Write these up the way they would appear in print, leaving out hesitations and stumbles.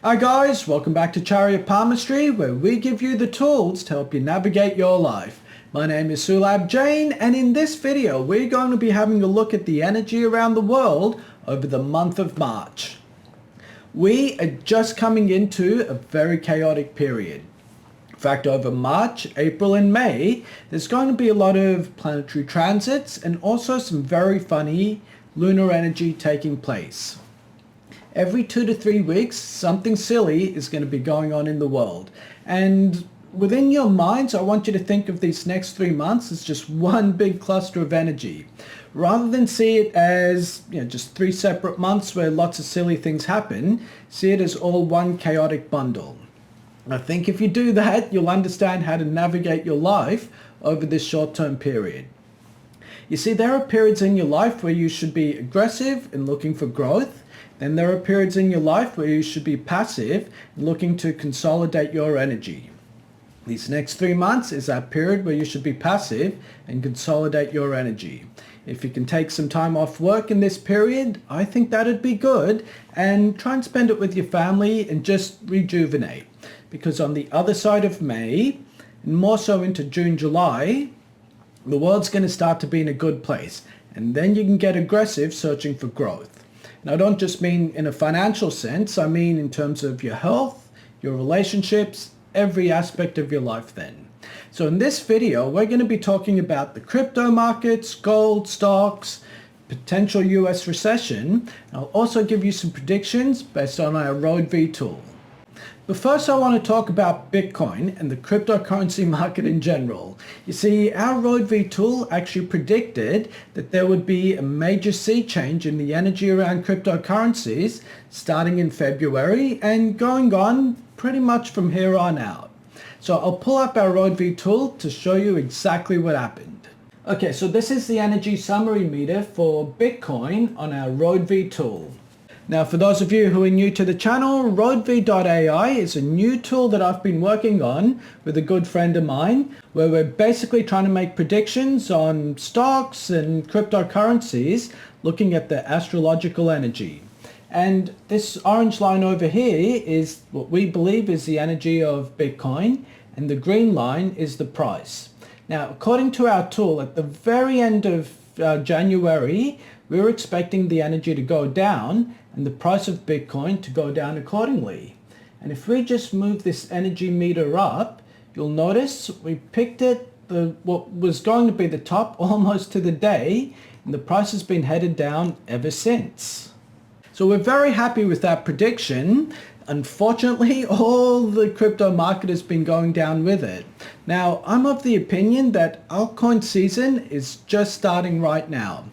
Hi guys, welcome back to Chariot Palmistry, where we give you the tools to help you navigate your life. My name is Sulab Jain, and in this video we're going to be having a look at the energy around the world over the month of March. We are just coming into a very chaotic period. In fact, over March, April and May, there's going to be a lot of planetary transits and also some very funny lunar energy taking place. Every 2 to 3 weeks, something silly is going to be going on in the world. And within your minds, I want you to think of these next 3 months as just one big cluster of energy. Rather than see it as just 3 separate months where lots of silly things happen, see it as all one chaotic bundle. I think if you do that, you'll understand how to navigate your life over this short-term period. You see, there are periods in your life where you should be aggressive and looking for growth. Then there are periods in your life where you should be passive and looking to consolidate your energy. These next 3 months is that period where you should be passive and consolidate your energy. If you can take some time off work in this period, I think that'd be good, and try and spend it with your family and just rejuvenate. Because on the other side of May, and more so into June, July, the world's going to start to be in a good place, and then you can get aggressive searching for growth. And I don't just mean in a financial sense, I mean in terms of your health, your relationships, every aspect of your life then. So in this video, we're going to be talking about the crypto markets, gold, stocks, potential US recession. I'll also give you some predictions based on our Road V tool. But first I want to talk about Bitcoin and the cryptocurrency market in general. You see, our Road V tool actually predicted that there would be a major sea change in the energy around cryptocurrencies starting in February and going on pretty much from here on out. So I'll pull up our Road V tool to show you exactly what happened. Okay, so this is the energy summary meter for Bitcoin on our Road V tool. Now, for those of you who are new to the channel, RoadV.ai is a new tool that I've been working on with a good friend of mine, where we're basically trying to make predictions on stocks and cryptocurrencies, looking at the astrological energy. And this orange line over here is what we believe is the energy of Bitcoin, and the green line is the price. Now, according to our tool, at the very end of January, we were expecting the energy to go down and the price of Bitcoin to go down accordingly. And if we just move this energy meter up, you'll notice we picked it, what was going to be the top almost to the day, and the price has been headed down ever since. So we're very happy with that prediction. Unfortunately, all the crypto market has been going down with it. Now, I'm of the opinion that altcoin season is just starting right now,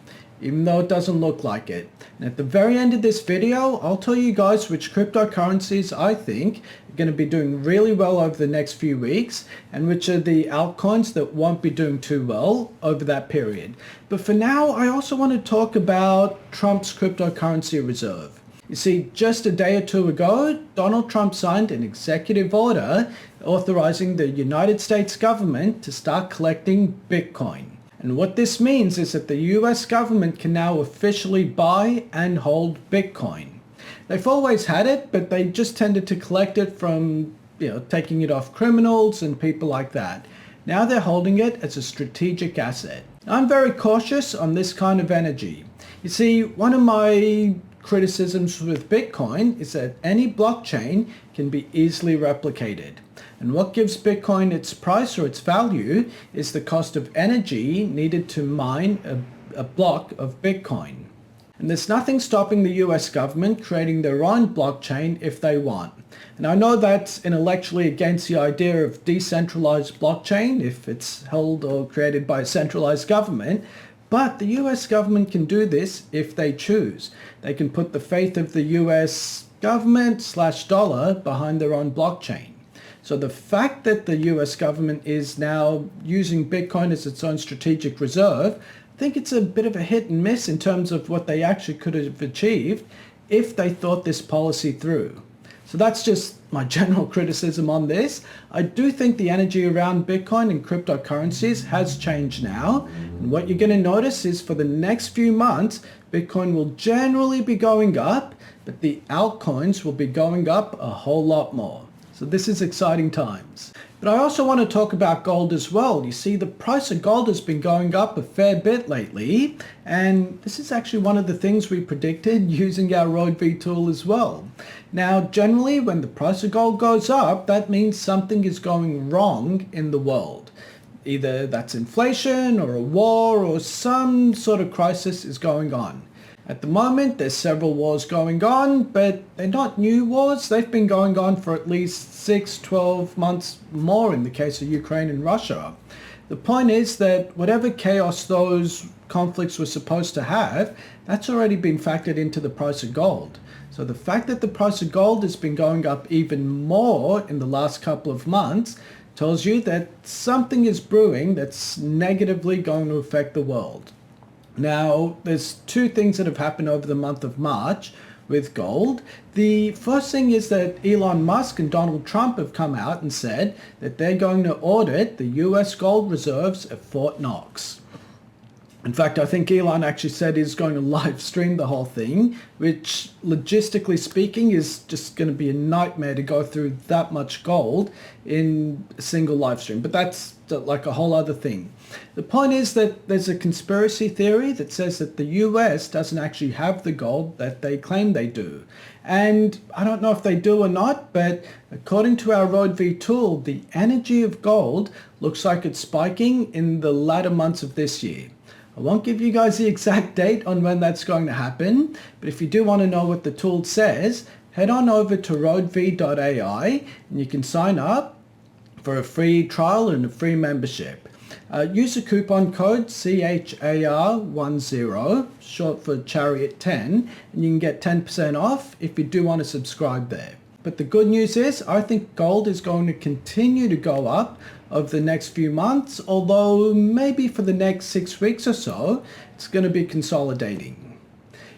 even though it doesn't look like it. And at the very end of this video, I'll tell you guys which cryptocurrencies I think are going to be doing really well over the next few weeks, and which are the altcoins that won't be doing too well over that period. But for now, I also want to talk about Trump's cryptocurrency reserve. You see, just a day or two ago, Donald Trump signed an executive order authorizing the United States government to start collecting Bitcoin. And what this means is that the US government can now officially buy and hold Bitcoin. They've always had it, but they just tended to collect it from, taking it off criminals and people like that. Now they're holding it as a strategic asset. I'm very cautious on this kind of energy. You see, one of my criticisms with Bitcoin is that any blockchain can be easily replicated. And what gives Bitcoin its price or its value is the cost of energy needed to mine a block of Bitcoin. And there's nothing stopping the US government creating their own blockchain if they want. And I know that's intellectually against the idea of decentralized blockchain if it's held or created by a centralized government, but the US government can do this if they choose. They can put the faith of the US government/dollar behind their own blockchain. So the fact that the US government is now using Bitcoin as its own strategic reserve, I think it's a bit of a hit and miss in terms of what they actually could have achieved if they thought this policy through. So that's just my general criticism on this. I do think the energy around Bitcoin and cryptocurrencies has changed now. And what you're going to notice is for the next few months, Bitcoin will generally be going up, but the altcoins will be going up a whole lot more. So this is exciting times. But I also want to talk about gold as well. You see, the price of gold has been going up a fair bit lately, and this is actually one of the things we predicted using our RoadV tool as well. Now, generally, when the price of gold goes up, that means something is going wrong in the world. Either that's inflation or a war or some sort of crisis is going on. At the moment, there's several wars going on, but they're not new wars. They've been going on for at least 6, 12 months more in the case of Ukraine and Russia. The point is that whatever chaos those conflicts were supposed to have, that's already been factored into the price of gold. So the fact that the price of gold has been going up even more in the last couple of months tells you that something is brewing that's negatively going to affect the world. Now, there's two things that have happened over the month of March with gold. The first thing is that Elon Musk and Donald Trump have come out and said that they're going to audit the US gold reserves at Fort Knox. In fact, I think Elon actually said he's going to live stream the whole thing, which logistically speaking is just going to be a nightmare to go through that much gold in a single live stream. But that's like a whole other thing. The point is that there's a conspiracy theory that says that the US doesn't actually have the gold that they claim they do. And I don't know if they do or not, but according to our RoadV tool, the energy of gold looks like it's spiking in the latter months of this year. I won't give you guys the exact date on when that's going to happen, but if you do want to know what the tool says, head on over to roadv.ai and you can sign up for a free trial and a free membership. Use the coupon code CHAR10, short for Chariot10, and you can get 10% off if you do want to subscribe there. But the good news is, I think gold is going to continue to go up over the next few months, although maybe for the next 6 weeks or so, it's going to be consolidating.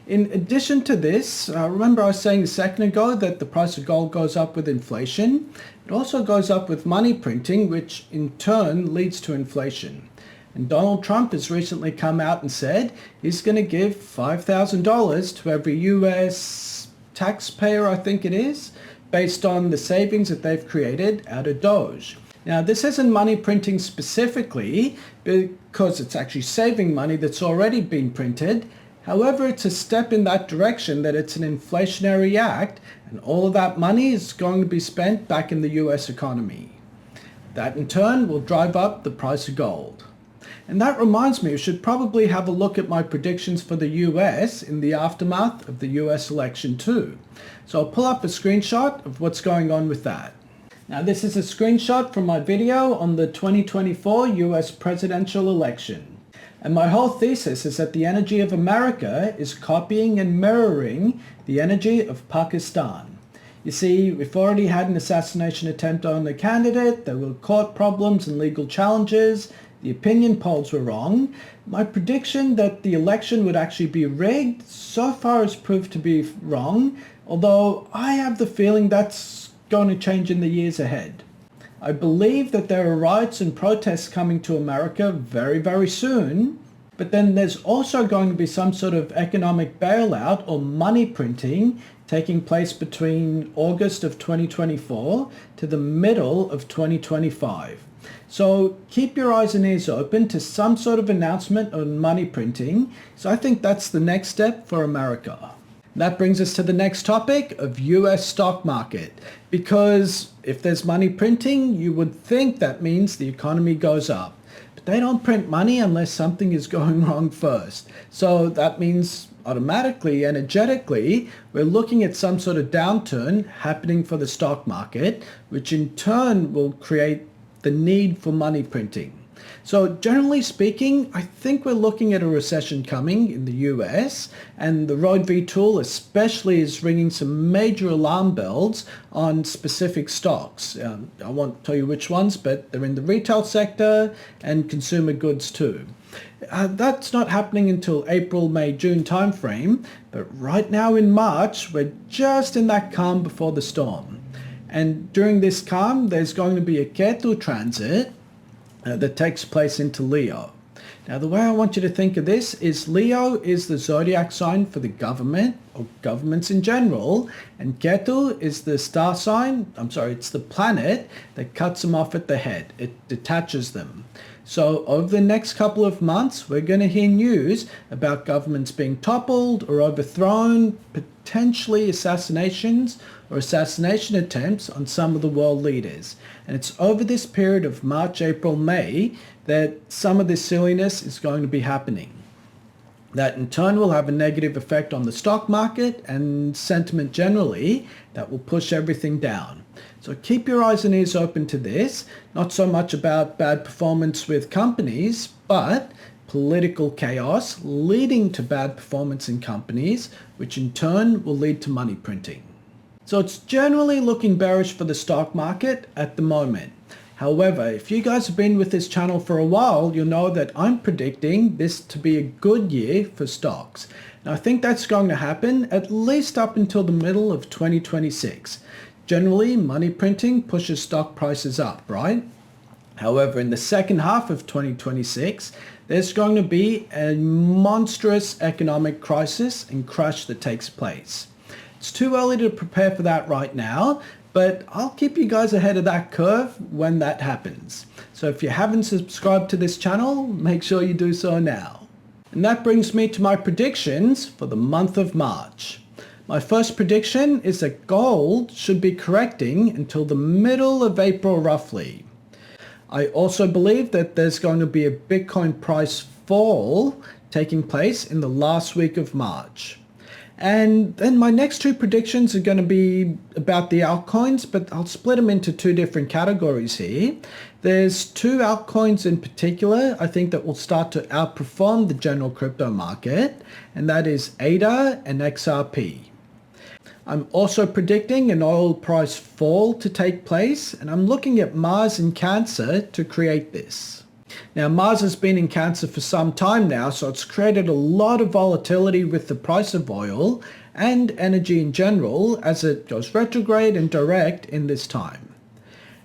In addition to this, remember I was saying a second ago that the price of gold goes up with inflation. It also goes up with money printing, which in turn leads to inflation. And Donald Trump has recently come out and said he's going to give $5,000 to every US taxpayer, I think it is, based on the savings that they've created out of Doge. Now, this isn't money printing specifically because it's actually saving money that's already been printed. However, it's a step in that direction that it's an inflationary act and all of that money is going to be spent back in the US economy. That in turn will drive up the price of gold. And that reminds me, we should probably have a look at my predictions for the US in the aftermath of the US election too. So I'll pull up a screenshot of what's going on with that. Now this is a screenshot from my video on the 2024 US presidential election. And my whole thesis is that the energy of America is copying and mirroring the energy of Pakistan. You see, we've already had an assassination attempt on the candidate, there were court problems and legal challenges, the opinion polls were wrong. My prediction that the election would actually be rigged so far has proved to be wrong, although I have the feeling that's going to change in the years ahead. I believe that there are riots and protests coming to America very, very soon, but then there's also going to be some sort of economic bailout or money printing taking place between August of 2024 to the middle of 2025. So keep your eyes and ears open to some sort of announcement on money printing. So I think that's the next step for America. That brings us to the next topic of US stock market. Because if there's money printing, you would think that means the economy goes up. But they don't print money unless something is going wrong first. So that means automatically, energetically, we're looking at some sort of downturn happening for the stock market, which in turn will create the need for money printing. So generally speaking, I think we're looking at a recession coming in the US, and the RoadV tool especially is ringing some major alarm bells on specific stocks. I won't tell you which ones, but they're in the retail sector and consumer goods too. That's not happening until April, May, June timeframe, but right now in March, we're just in that calm before the storm. And during this calm, there's going to be a Ketu transit that takes place into Leo. Now, the way I want you to think of this is Leo is the zodiac sign for the government, or governments in general, and Ketu is the star sign, it's the planet that cuts them off at the head. It detaches them. So over the next couple of months, we're going to hear news about governments being toppled or overthrown, potentially assassinations or assassination attempts on some of the world leaders. And it's over this period of March, April, May that some of this silliness is going to be happening. That in turn will have a negative effect on the stock market and sentiment generally that will push everything down. So keep your eyes and ears open to this, not so much about bad performance with companies, but political chaos leading to bad performance in companies, which in turn will lead to money printing. So it's generally looking bearish for the stock market at the moment. However, if you guys have been with this channel for a while, you'll know that I'm predicting this to be a good year for stocks. And I think that's going to happen at least up until the middle of 2026. Generally, money printing pushes stock prices up, right? However, in the second half of 2026, there's going to be a monstrous economic crisis and crash that takes place. It's too early to prepare for that right now, but I'll keep you guys ahead of that curve when that happens. So if you haven't subscribed to this channel, make sure you do so now. And that brings me to my predictions for the month of March. My first prediction is that gold should be correcting until the middle of April roughly. I also believe that there's going to be a Bitcoin price fall taking place in the last week of March. And then my next two predictions are going to be about the altcoins, but I'll split them into two different categories here. There's two altcoins in particular I think that will start to outperform the general crypto market, and that is ADA and XRP. I'm also predicting an oil price fall to take place, and I'm looking at Mars in Cancer to create this. Now, Mars has been in Cancer for some time now, so it's created a lot of volatility with the price of oil and energy in general as it goes retrograde and direct in this time.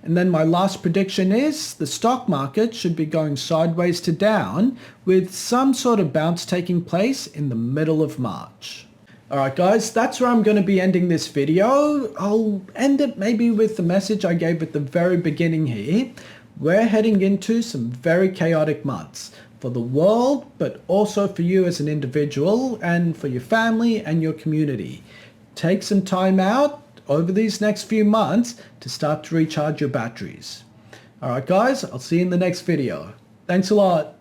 And then my last prediction is the stock market should be going sideways to down with some sort of bounce taking place in the middle of March. Alright guys, that's where I'm going to be ending this video. I'll end it maybe with the message I gave at the very beginning here. We're heading into some very chaotic months for the world, but also for you as an individual and for your family and your community. Take some time out over these next few months to start to recharge your batteries. Alright guys, I'll see you in the next video. Thanks a lot.